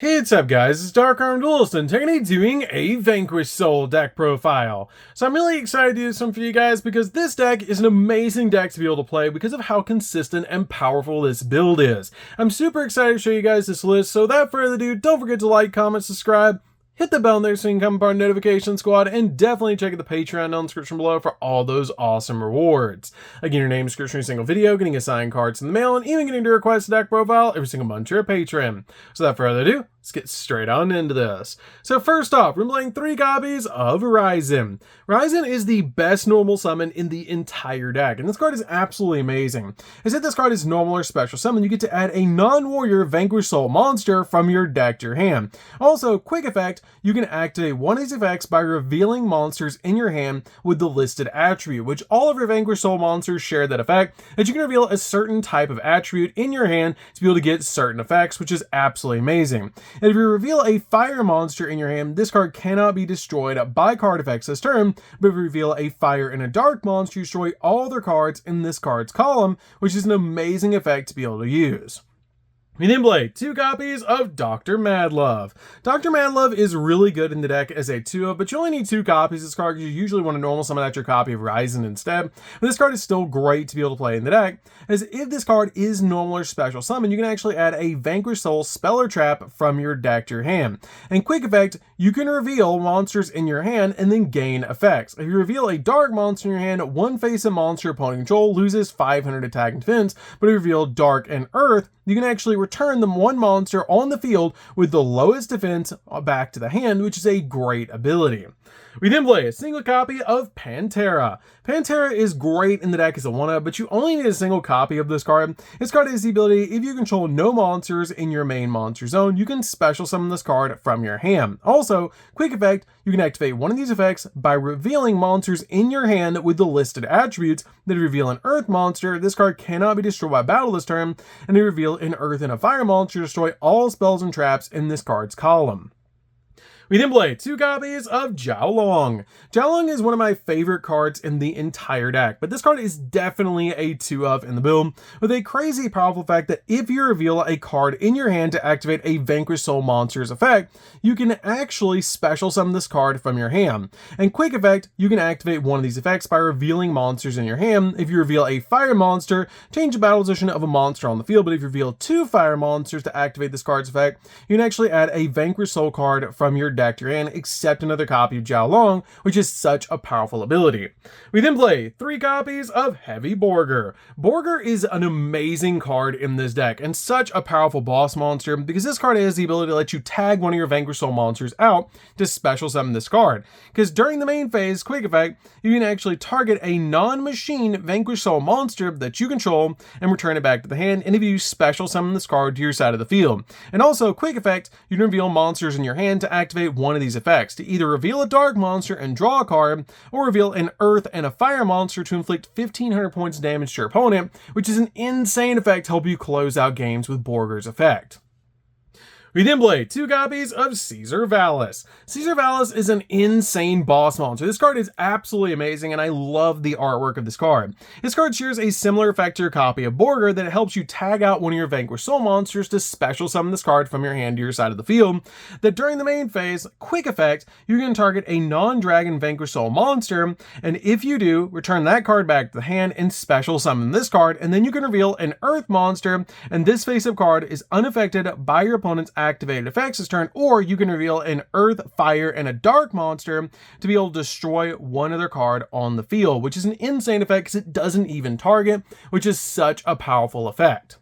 Hey, what's up guys, it's DarkArmedDuelist and today doing a Vanquish Soul deck profile. So I'm really excited to do this one for you guys because this deck is an amazing deck to be able to play because of how consistent and powerful this build is. I'm super excited to show you guys this list, so without further ado, don't forget to like, comment, subscribe, hit the bell there so you can become part of the notification squad, and definitely check out the Patreon down in the description below for all those awesome rewards. Again, your name, description, every single video, getting assigned cards in the mail, and even getting to request a deck profile every single month to your Patreon. So without further ado, let's get straight on into this. So first off, we're playing 3 copies of Ryzen. Ryzen is the best normal summon in the entire deck, and this card is absolutely amazing. As if this card is normal or special summon, you get to add a non-warrior Vanquish Soul monster from your deck to your hand. Also, quick effect, you can activate one of these effects by revealing monsters in your hand with the listed attribute, which all of your Vanquish Soul monsters share that effect, that you can reveal a certain type of attribute in your hand to be able to get certain effects, which is absolutely amazing. And if you reveal a fire monster in your hand, this card cannot be destroyed by card effects this turn, but if you reveal a fire and a dark monster, you destroy all other cards in this card's column, which is an amazing effect to be able to use. We then play 2 copies of Dr. Madlove. Dr. Madlove is really good in the deck as a 2-of, but you only need 2 copies of this card because you usually want to normal summon out your copy of Ryzen instead. But this card is still great to be able to play in the deck, as if this card is normal or special summon, you can actually add a Vanquish Soul spell or trap from your deck to your hand. And quick effect, you can reveal monsters in your hand and then gain effects. If you reveal a dark monster in your hand, one face-up monster opponent control loses 500 attack and defense, but if you reveal dark and earth, you can actually return them one monster on the field with the lowest defense back to the hand, which is a great ability. We then play a single copy of Pantera. Pantera is great in the deck as a 1-up, but you only need a single copy of this card. This card has the ability, if you control no monsters in your main monster zone, you can special summon this card from your hand. Also, quick effect, you can activate one of these effects by revealing monsters in your hand with the listed attributes. That if you reveal an earth monster, this card cannot be destroyed by battle this turn, and if you reveal an earth and a fire monster, destroy all spells and traps in this card's column. We then play 2 copies of Jiaolong. Jiaolong is one of my favorite cards in the entire deck, but this card is definitely a 2-of in the build, with a crazy powerful fact that if you reveal a card in your hand to activate a Vanquish Soul monster's effect, you can actually special summon this card from your hand. And quick effect, you can activate one of these effects by revealing monsters in your hand. If you reveal a fire monster, change the battle position of a monster on the field, but if you reveal 2 fire monsters to activate this card's effect, you can actually add a Vanquish Soul card from your deck to your hand, except another copy of Jiaolong, which is such a powerful ability. We then play 3 copies of Heavy Borger. Borger is an amazing card in this deck and such a powerful boss monster because this card has the ability to let you tag one of your Vanquish Soul monsters out to special summon this card. Because during the main phase, quick effect, you can actually target a non-machine Vanquish Soul monster that you control and return it back to the hand, and if you special summon this card to your side of the field. And also, quick effect, you can reveal monsters in your hand to activate one of these effects, to either reveal a dark monster and draw a card, or reveal an earth and a fire monster to inflict 1500 points of damage to your opponent, which is an insane effect to help you close out games with Borger's effect. We then play 2 copies of Caesar Vallis. Caesar Vallis is an insane boss monster. This card is absolutely amazing, and I love the artwork of this card. This card shares a similar effect to your copy of Borger, that it helps you tag out one of your Vanquish Soul monsters to special summon this card from your hand to your side of the field. That during the main phase, quick effect, you can target a non-dragon Vanquish Soul monster, and if you do, return that card back to the hand and special summon this card, and then you can reveal an earth monster, and this face-up card is unaffected by your opponent's activated effects this turn, or you can reveal an earth, fire, and a dark monster to be able to destroy one other card on the field, which is an insane effect because it doesn't even target, which is such a powerful effect.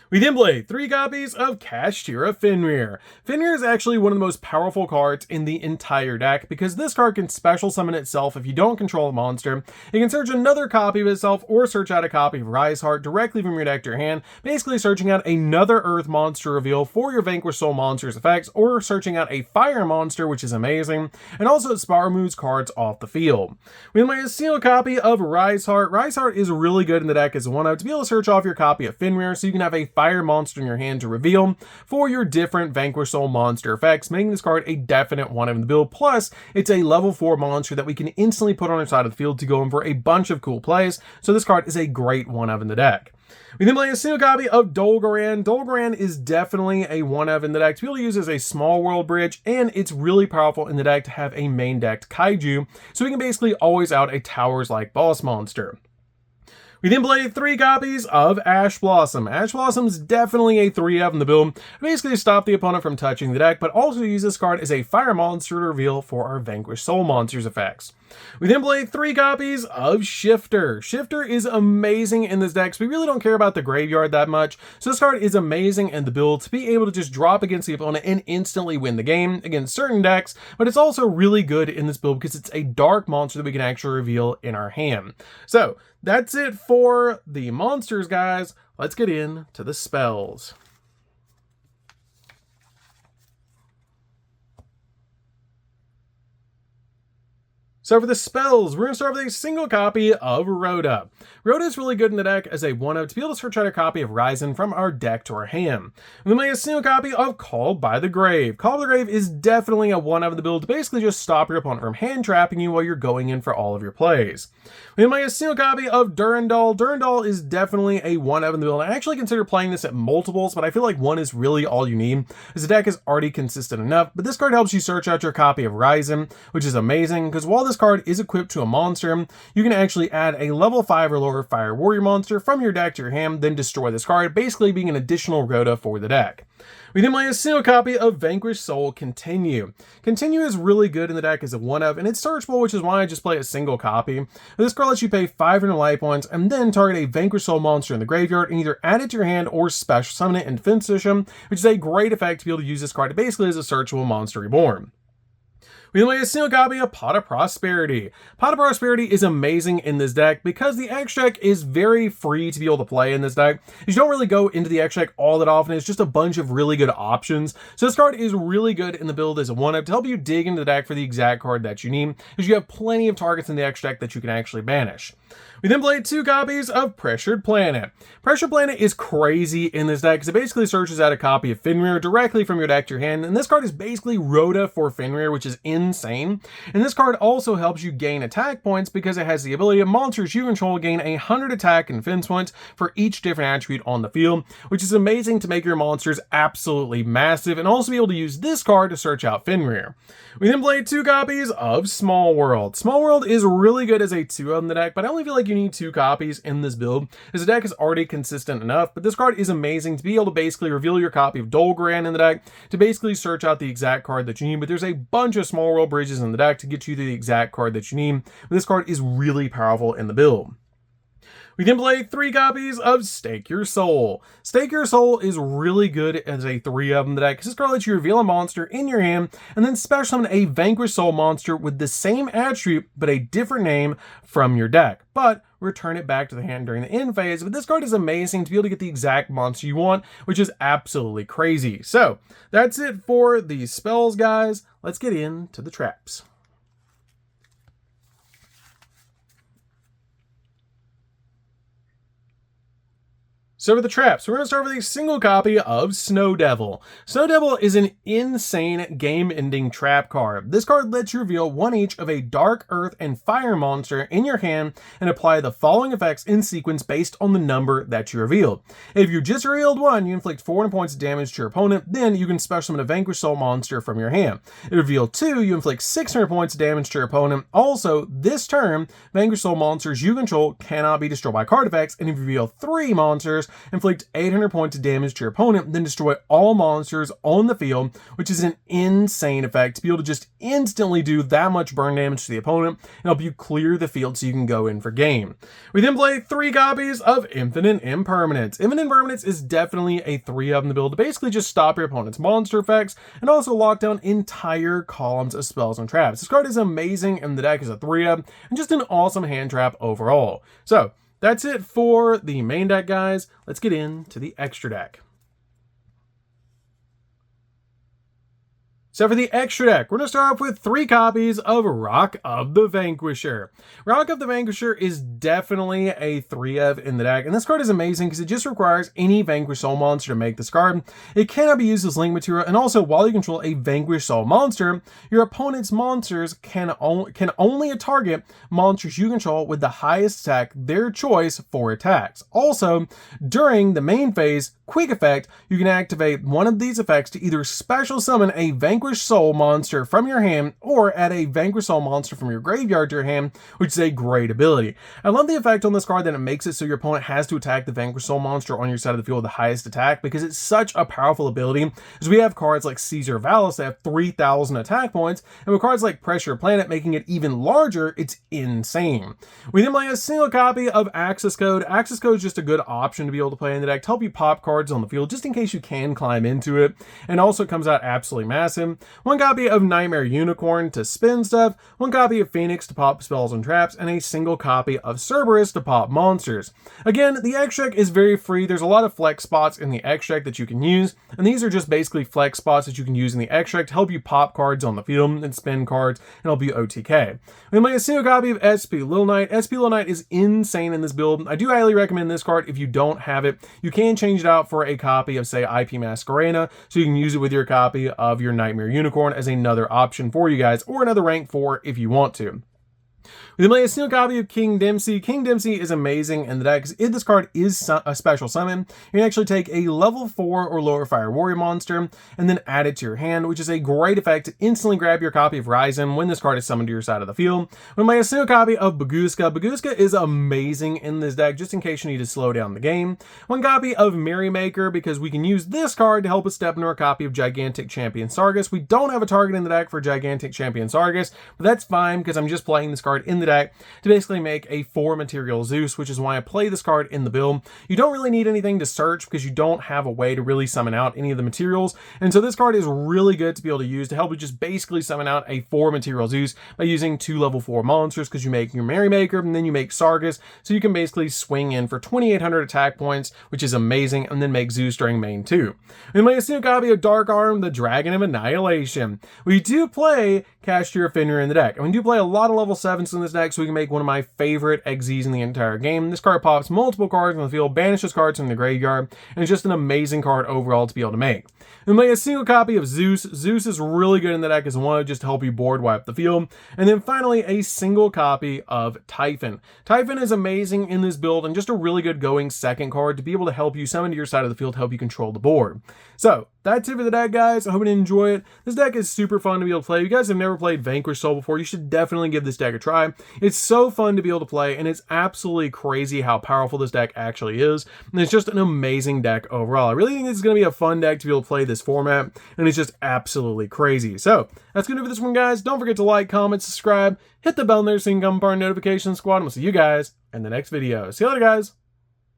We then play 3 copies of Kashtira Fenrir. Fenrir is actually one of the most powerful cards in the entire deck because this card can special summon itself if you don't control a monster. It can search another copy of itself or search out a copy of Riseheart directly from your deck to your hand, basically searching out another earth monster reveal for your Vanquish Soul monster's effects, or searching out a fire monster, which is amazing, and also it spot removes cards off the field. We then play a single copy of Riseheart. Riseheart is really good in the deck as a 1-up to be able to search off your copy of Fenrir so you can have a fire monster in your hand to reveal for your different Vanquish Soul monster effects, making this card a definite 1-up in the build. Plus, it's a level 4 monster that we can instantly put on our side of the field to go in for a bunch of cool plays, so this card is a great 1-up in the deck. We then play a single copy of Dolgoran. Dolgoran is definitely a one-of in the deck to be able to use as a small world bridge, and it's really powerful in the deck to have a main decked kaiju, so we can basically always out a towers-like boss monster. We then play 3 copies of Ash Blossom. Ash Blossom is definitely a 3-of in the build. Basically stop the opponent from touching the deck, but also use this card as a fire monster to reveal for our Vanquish Soul Monsters effects. We then play 3 copies of Shifter. Shifter is amazing in this deck, so we really don't care about the graveyard that much. So this card is amazing in the build to be able to just drop against the opponent and instantly win the game against certain decks, but it's also really good in this build because it's a dark monster that we can actually reveal in our hand. So that's it for the monsters, guys. Let's get into the spells. So for the spells, we're going to start with a single copy of Rhoda. Rhoda is really good in the deck as a 1-of to be able to search out a copy of Ryzen from our deck to our hand. We then play a single copy of Called by the Grave. Called by the Grave is definitely a 1-of in the build to basically just stop your opponent from hand trapping you while you're going in for all of your plays. We then play a single copy of Durandal. Durandal is definitely a 1-of in the build. I actually consider playing this at multiples, but I feel like 1 is really all you need, as the deck is already consistent enough. But this card helps you search out your copy of Ryzen, which is amazing, because while this card is equipped to a monster, you can actually add a level 5 or lower Fire Warrior monster from your deck to your hand, then destroy this card, basically being an additional Rhoda for the deck. We then play a single copy of Vanquish Soul Continue. Continue is really good in the deck as a 1-of, and it's searchable, which is why I just play a single copy. This card lets you pay 500 life points and then target a Vanquish Soul monster in the graveyard and either add it to your hand or special summon it in defense position, which is a great effect to be able to use this card basically as a searchable monster reborn. We then play a single copy of Pot of Prosperity. Pot of Prosperity is amazing in this deck because the extract is very free to be able to play in this deck. You don't really go into the extract all that often. It's just a bunch of really good options. So this card is really good in the build as a 1-of to help you dig into the deck for the exact card that you need, because you have plenty of targets in the extract that you can actually banish. We then play 2 copies of Pressured Planet. Pressured Planet is crazy in this deck because it basically searches out a copy of Fenrir directly from your deck to your hand, and this card is basically Rhoda for Fenrir, which is insane. And this card also helps you gain attack points because it has the ability of monsters you control gain 100 attack and defense points for each different attribute on the field, which is amazing to make your monsters absolutely massive, and also be able to use this card to search out Fenrir. We then play 2 copies of Small World. Small World is really good as a 2-of in the deck, but I only feel like you need 2 copies in this build, as the deck is already consistent enough. But this card is amazing to be able to basically reveal your copy of Dolgoran in the deck to basically search out the exact card that you need. But there's a bunch of Small World bridges in the deck to get you the exact card that you need. But this card is really powerful in the build. We then play 3 copies of Stake Your Soul. Stake Your Soul is really good as a 3-of in the deck because this card lets you reveal a monster in your hand and then special summon a Vanquish Soul monster with the same attribute but a different name from your deck, but return it back to the hand during the end phase. But this card is amazing to be able to get the exact monster you want, which is absolutely crazy. So that's it for the spells, guys. Let's get into the traps. So for the traps, we're going to start with a single copy of Snow Devil. Snow Devil is an insane game-ending trap card. This card lets you reveal 1 each of a Dark, Earth, and Fire monster in your hand and apply the following effects in sequence based on the number that you revealed. If you just revealed 1, you inflict 400 points of damage to your opponent, then you can special summon a Vanquish Soul monster from your hand. If you reveal 2, you inflict 600 points of damage to your opponent. Also, this turn, Vanquish Soul monsters you control cannot be destroyed by card effects, and if you reveal 3 monsters, inflict 800 points of damage to your opponent, then destroy all monsters on the field, which is an insane effect to be able to just instantly do that much burn damage to the opponent and help you clear the field so you can go in for game. We then play 3 copies of Infinite Impermanence. Infinite Impermanence is definitely a 3-of in the build to basically just stop your opponent's monster effects and also lock down entire columns of spells and traps. This card is amazing in the deck as a 3-of and just an awesome hand trap overall. So that's it for the main deck, guys. Let's get into the extra deck. So for the extra deck, we're going to start off with 3 copies of Rock of the Vanquisher. Rock of the Vanquisher is definitely a 3-of in the deck, and this card is amazing because it just requires any Vanquish Soul monster to make this card. It cannot be used as link material, and also while you control a Vanquish Soul monster, your opponent's monsters can only target monsters you control with the highest attack, their choice, for attacks. Also, during the main phase, quick effect, you can activate one of these effects to either special summon a Vanquish Soul monster from your hand or add a Vanquish Soul monster from your graveyard to your hand, which is a great ability. I love the effect on this card that it makes it so your opponent has to attack the Vanquish Soul monster on your side of the field with the highest attack, because it's such a powerful ability. As we have cards like Caesar Valus that have 3,000 attack points, and with cards like Pressure Planet making it even larger, it's insane. We then play a single copy of Access Code. Access Code is just a good option to be able to play in the deck to help you pop cards on the field just in case you can climb into it, and also comes out absolutely massive. 1 copy of Nightmare Unicorn to spin stuff, 1 copy of Phoenix to pop spells and traps, and a single copy of Cerberus to pop monsters. Again, the extract is very free. There's a lot of flex spots in the extract that you can use, and these are just basically flex spots that you can use in the extract to help you pop cards on the field and spin cards and help you OTK. We play a single copy of SP Little Knight. SP Little Knight is insane in this build. I do highly recommend this card if you don't have it. You can change it out for a copy of, say, IP Masquerena, so you can use it with your copy of your Nightmare Unicorn as another option for you guys, or another rank 4 if you want to. We then play a single copy of King Dempsey. King Dempsey is amazing in the deck because if this card is a special summon, you can actually take a level 4 or lower Fire Warrior monster and then add it to your hand, which is a great effect to instantly grab your copy of Ryzen when this card is summoned to your side of the field. We play a single copy of Baguska. Baguska is amazing in this deck just in case you need to slow down the game. 1 copy of Merrymaker because we can use this card to help us step into our copy of Gigantic Champion Sargus. We don't have a target in the deck for Gigantic Champion Sargus, but that's fine because I'm just playing this card in the deck to basically make a 4 material Zeus, which is why I play this card in the build. You don't really need anything to search because you don't have a way to really summon out any of the materials, and so this card is really good to be able to use to help you just basically summon out a 4 material Zeus by using 2 level 4 monsters, because you make your Merrymaker and then you make Sargus, so you can basically swing in for 2,800 attack points, which is amazing, and then make Zeus during main 2. We play a single copy of Dark Arm, the Dragon of Annihilation. We do play Cashier Fenrir in the deck, and we do play a lot of level 7s in this deck, so we can make one of my favorite XZs in the entire game. This card pops multiple cards on the field, banishes cards from the graveyard, and it's just an amazing card overall to be able to make. We play a single copy of Zeus. Zeus is really good in the deck as one just to help you board wipe the field. And then finally, a single copy of Typhon. Typhon is amazing in this build and just a really good going second card to be able to help you summon to your side of the field to help you control the board. So that's it for the deck, guys. I hope you enjoy it. This deck is super fun to be able to play. If you guys have never played Vanquish Soul before, you should definitely give this deck a try. It's so fun to be able to play, and it's absolutely crazy how powerful this deck actually is. And it's just an amazing deck overall. I really think this is going to be a fun deck to be able to play this format, and it's just absolutely crazy. So that's going to do it for this one, guys. Don't forget to like, comment, subscribe, hit the bell there so you can become part of the notification squad, and we'll see you guys in the next video. See you later, guys.